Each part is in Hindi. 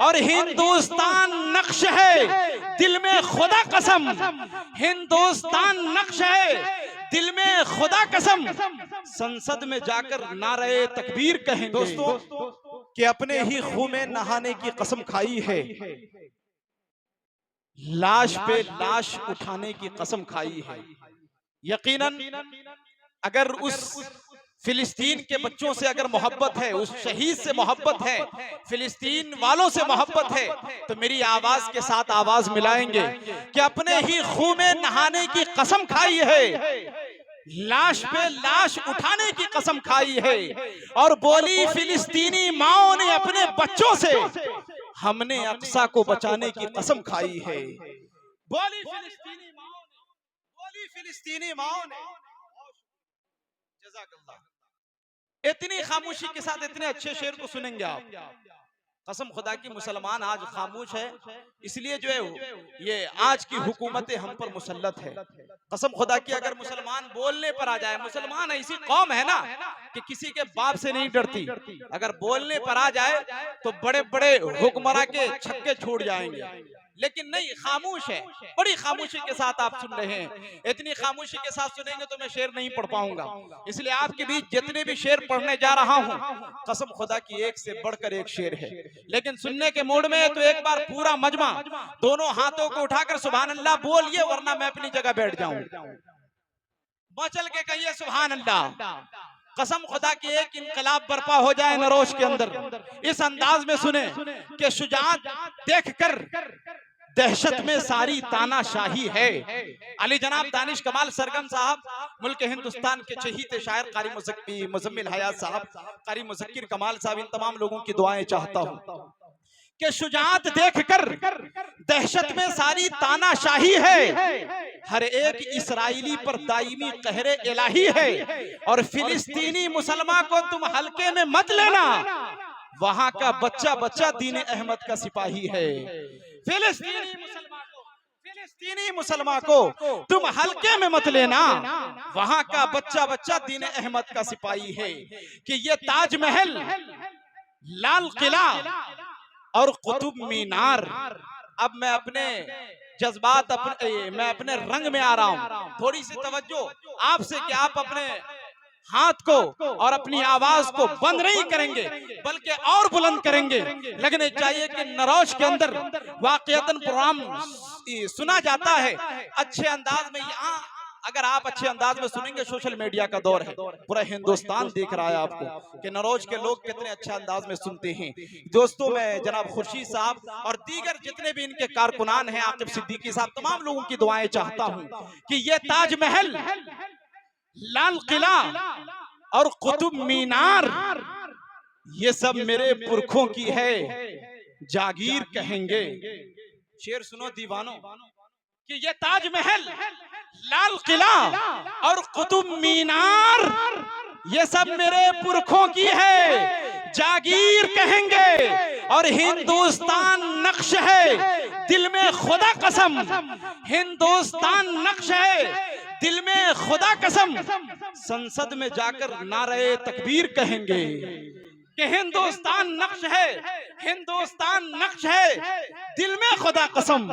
और हिंदुस्तान नक्श है दिल में खुदा कसम, हिंदुस्तान नक्श है दिल में खुदा कसम, संसद में जाकर नारे तकबीर कहेंगे। दोस्तों कि अपने ही खून में नहाने की कसम खाई है, लाश पे लाश उठाने की कसम खाई है। यकीनन अगर उस फिलिस्तीन के बच्चों से अगर मोहब्बत है, उस शहीद से मोहब्बत है, फिलिस्तीन वालों से मोहब्बत है, तो मेरी आवाज के साथ आवाज मिलाएंगे कि अपने ही खून में नहाने की कसम खाई है, लाश पे लाश उठाने की कसम खाई है। और बोली फिलिस्तीनी माओ ने अपने बच्चों से, हमने अक्सा को बचाने की कसम खाई है। बोली फिलिस्तीनी माओ ने, बोली फिलिस्तीनी माओ ने। जज़ाकल्लाह। इतनी खामोशी के साथ इतने अच्छे शेर को सुनेंगे आप। कसम खुदा की मुसलमान आज खामोश है, इसलिए जो है ये आज की हुकूमतें हम पर मुसल्लत है। कसम खुदा की अगर मुसलमान बोलने पर आ जाए, मुसलमान ऐसी कौम है ना कि किसी के बाप से नहीं डरती, अगर बोलने पर आ जाए तो बड़े बड़े हुक्मरां के छक्के छूट जाएंगे, लेकिन नहीं, खामोश है। बड़ी खामोशी के साथ आप सुन रहे हैं। इतनी खामोशी के साथ सुनेंगे तो मैं शेर नहीं पढ़ पाऊंगा, इसलिए आपके बीच जितने भी शेर पढ़ने जा रहा हूं, कसम खुदा की एक से बढ़कर एक शेर है। लेकिन सुनने के मूड में तो एक बार पूरा मजमा दोनों हाथों को उठाकर सुभान अल्लाह बोलिए, वरना मैं अपनी जगह बैठ जाऊं। बचल के कहिए सुभान अल्लाह। कसम खुदा की एक इनकलाब बर्पा हो जाए नरोज के अंदर। इस अंदाज में सुने कि शुजाअत देखकर दहशत में सारी तानाशाही है। अली जनाब दानिश कमाल सरगम साहब, मुल्क हिंदुस्तान के चहीते शायर कारी मुजम्मिल हयात साहब, कारी मुज़क्किर कमाल साहब, इन तमाम लोगों की दुआएं चाहता हूं कि शुजाअत देखकर दहशत में सारी तानाशाही है, हर एक इसराइली पर दायमी कहरे इलाही है। और फिलिस्तीनी मुसलमान को तुम हल्के में मत लेना, वहां का बच्चा बच्चा दीन अहमद का सिपाही है। फिलिस्तीनी मुसलमान को तुम हल्के में मत लेना, वहां का बच्चा बच्चा दीन अहमद का सिपाही है। कि ये ताजमहल, लाल किला और कुतुब मीनार। अब मैं अपने जज्बात मैं अपने रंग में आ रहा हूं, थोड़ी सी तवज्जो आपसे कि आप अपने हाथ को और अपनी आवाज को बंद नहीं करेंगे बल्कि और बुलंद करेंगे। लगने चाहिए कि नरोज के अंदर वाकईतन प्रोग्राम सुना जाता है अच्छे अंदाज में। यहाँ अगर आप अच्छे अंदाज में सुनेंगे, सोशल मीडिया का दौर है, पूरा हिंदुस्तान देख रहा है आपको कि नरोज के लोग कितने अच्छे अंदाज में सुनते हैं। दोस्तों, मैं जनाब खुर्शीद साहब और दीगर जितने भी इनके कारकुनान हैं, आकिब सिद्दीकी साहब, तमाम लोगों की दुआएं चाहता हूं कि ये ताजमहल, लाल किला और कुतुब मीनार, ये सब मेरे पुरखों की है, जागीर कहेंगे। शेर सुनो दीवानों कि ये ताजमहल, लाल किला और कुतुब मीनार, ये सब मेरे पुरखों की है, जागीर कहेंगे। और हिंदुस्तान नक्श है दिल में खुदा कसम, हिंदुस्तान नक्श है दिल में खुदा कसम, संसद में जाकर नारे तकबीर कहेंगे। कि हिंदुस्तान नक्श है, हिंदुस्तान नक्श है दिल में खुदा कसम,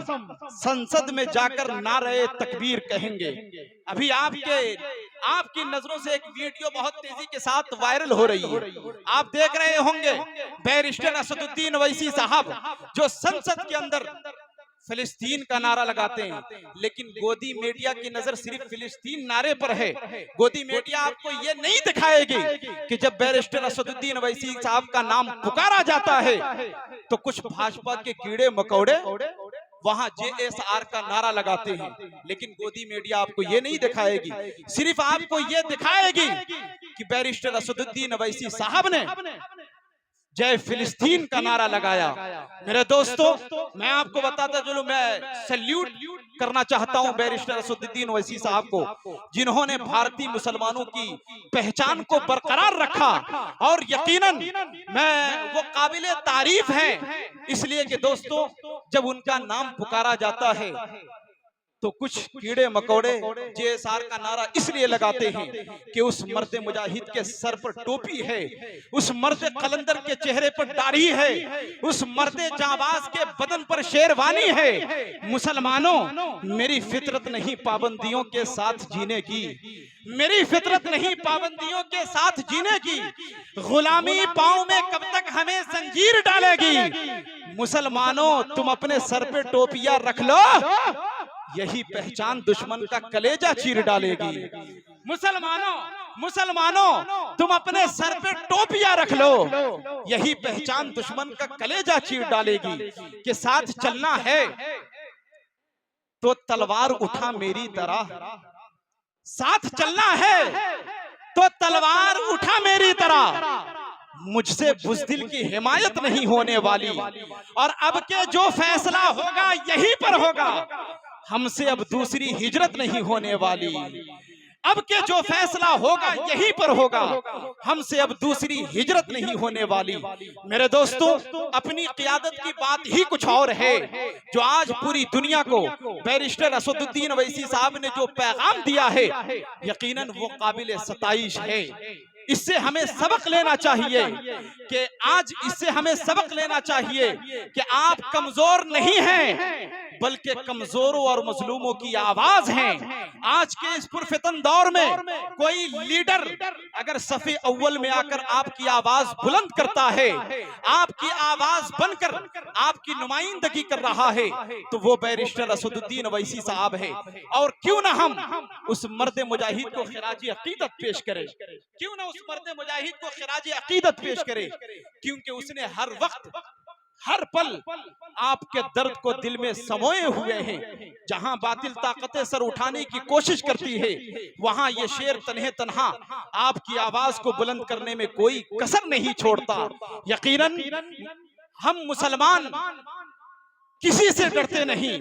संसद में जाकर नारे तकबीर कहेंगे। अभी आपकी नजरों से एक वीडियो बहुत तेजी के साथ वायरल हो रही है, आप देख रहे होंगे। बैरिस्टर असदुद्दीन ओवैसी साहब जो संसद के अंदर फिलिस्तीन का नारा लगाते हैं, लेकिन गोदी मीडिया की नजर सिर्फ फिलिस्तीन नारे पर है। गोदी मीडिया आपको ये नहीं दिखाएगी कि जब बैरिस्टर असदुद्दीन ओवैसी साहब का नाम पुकारा जाता है तो कुछ भाजपा के कीड़े मकोड़े वहां JSR का नारा लगाते हैं, लेकिन गोदी मीडिया आपको ये नहीं दिखाएगी। सिर्फ आपको ये दिखाएगी कि बैरिस्टर असदुद्दीन ओवैसी साहब ने जय फिलिस्तीन का नारा लगाया। मेरे दोस्तों, मैं आपको बताता चलूं, मैं सैल्यूट करना चाहता हूं बैरिस्टर असदुद्दीन ओवैसी साहब को, जिन्होंने भारतीय मुसलमानों की पहचान को बरकरार रखा। और यकीनन मैं वो काबिले तारीफ हैं, इसलिए कि दोस्तों जब उनका नाम पुकारा जाता है तो कुछ कीड़े मकोड़े जेएसआर का नारा इसलिए लगाते हैं कि उस मर्द मुजाहिद के सर पर टोपी है, उस मर्द कलंदर के चेहरे पर दाढ़ी है, उस मर्द जाबाज के बदन पर शेरवानी है। मुसलमानों, मेरी फितरत नहीं पाबंदियों के साथ जीने की, मेरी फितरत नहीं पाबंदियों के साथ जीने की। गुलामी पांव में कब तक हमें जंजीर डालेगी। मुसलमानों, तुम अपने सर पे टोपियां रख लो, यही पहचान दुश्मन का कलेजा चीर डालेगी। मुसलमानों, तुम अपने सर पे टोपियां रख लो, यही पहचान दुश्मन का कलेजा चीर डालेगी। कि साथ चलना है तो तलवार उठा मेरी तरह, साथ चलना है तो तलवार उठा मेरी तरह। मुझसे बुज़दिल की हिमायत नहीं होने वाली, और अब के जो फैसला होगा यहीं पर होगा। हमसे अब दूसरी हिजरत नहीं होने वाली, अब के जो फैसला होगा यहीं पर होगा। हमसे अब दूसरी हिजरत नहीं होने वाली। मेरे दोस्तों, अपनी क़ियादत की बात ही कुछ और है। जो आज पूरी दुनिया को बैरिस्टर असदुद्दीन अवैसी साहब ने जो पैगाम दिया है, यकीनन वो काबिल सताइश है। इससे हमें सबक लेना चाहिए कि आज इससे हमें सबक लेना चाहिए कि आप कमजोर नहीं हैं, बल्कि कमजोरों और मजलूमों की आवाज हैं। आज के इस पुरफितन दौर में कोई लीडर अगर सफ़े अव्वल में आकर आपकी आवाज बुलंद करता है, आपकी आवाज बनकर आपकी नुमाइंदगी कर रहा है, तो वो बैरिस्टर असदुद्दीन अवैसी साहब है। और क्यों ना हम उस मर्द मुजाहिद को खिराजी अकीदत पेश करें, क्यों ना उस मर्द मुजाहिद को खिराजी अकीदत पेश करें, क्योंकि उसने हर वक्त हर पल आपके दर्द को दिल में समोए हुए हैं। जहां बातिल ताकतें सर उठाने की कोशिश करती है, वहां ये शेर तन्हे तन्हा आपकी आवाज को बुलंद करने में कोई कसर नहीं छोड़ता। यकीनन हम मुसलमान किसी से डरते नहीं,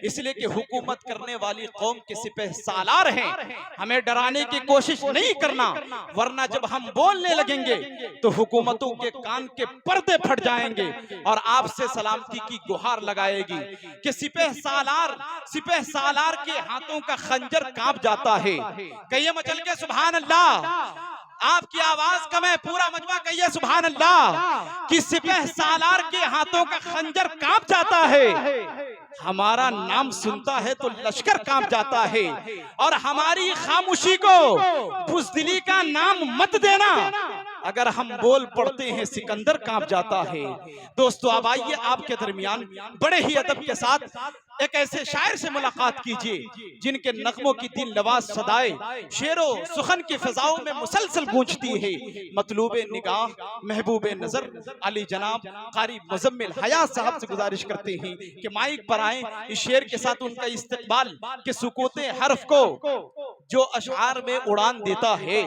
इसलिए कि हुकूमत करने वाली कौम के सिपह सालार हैं। हमें डराने की कोशिश नहीं करना, वरना जब हम बोलने लगेंगे तो हुकूमतों के कान के पर्दे फट जाएंगे और आपसे सलामती की गुहार लगाएगी कि सिपह सालार के हाथों का खंजर कांप जाता है। कहिए मचल के सुभान अल्लाह। आपकी आवाज कम है, पूरा मजमा कहिए सुभान अल्लाह। कि सिपह सालार के हाथों का खंजर कांप जाता है, हमारा नाम सुनता है तो लश्कर कांप जाता है। और हमारी खामोशी को बुज़दिली का नाम मत देना, अगर हम बोल पड़ते हैं सिकंदर कांप जाता है। दोस्तों, अब आइए आपके दरमियान बड़े ही अदब के साथ एक ऐसे शायर से मुलाकात कीजिए जिनके नगमों की दिल नवाज सदाएं शेरो सुखन की फिजाओं में मुसलसल गूंजती है। मतलूबे निगाह महबूबे नजर अली जनाब कारी मुजम्मिल हयात साहब से गुजारिश करते हैं कि माइक पर आए, इस शेर के साथ उनका इस्तकबाल के सुकूते हर्फ को जो अशआर में उड़ान देता है,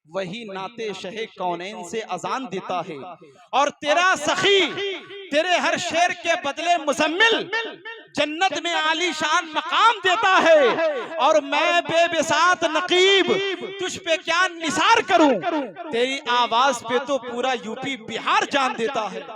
वही नाते शहे कौनैन से अजान देता है। और तेरा सखी तेरे हर शेर के बदले मुजम्मिल जन्नत में आलीशान मकाम देता है। और मैं बेबिसात नकीब तुझ पे क्या निसार करूं, तेरी आवाज पे तो पूरा यूपी बिहार जान देता है।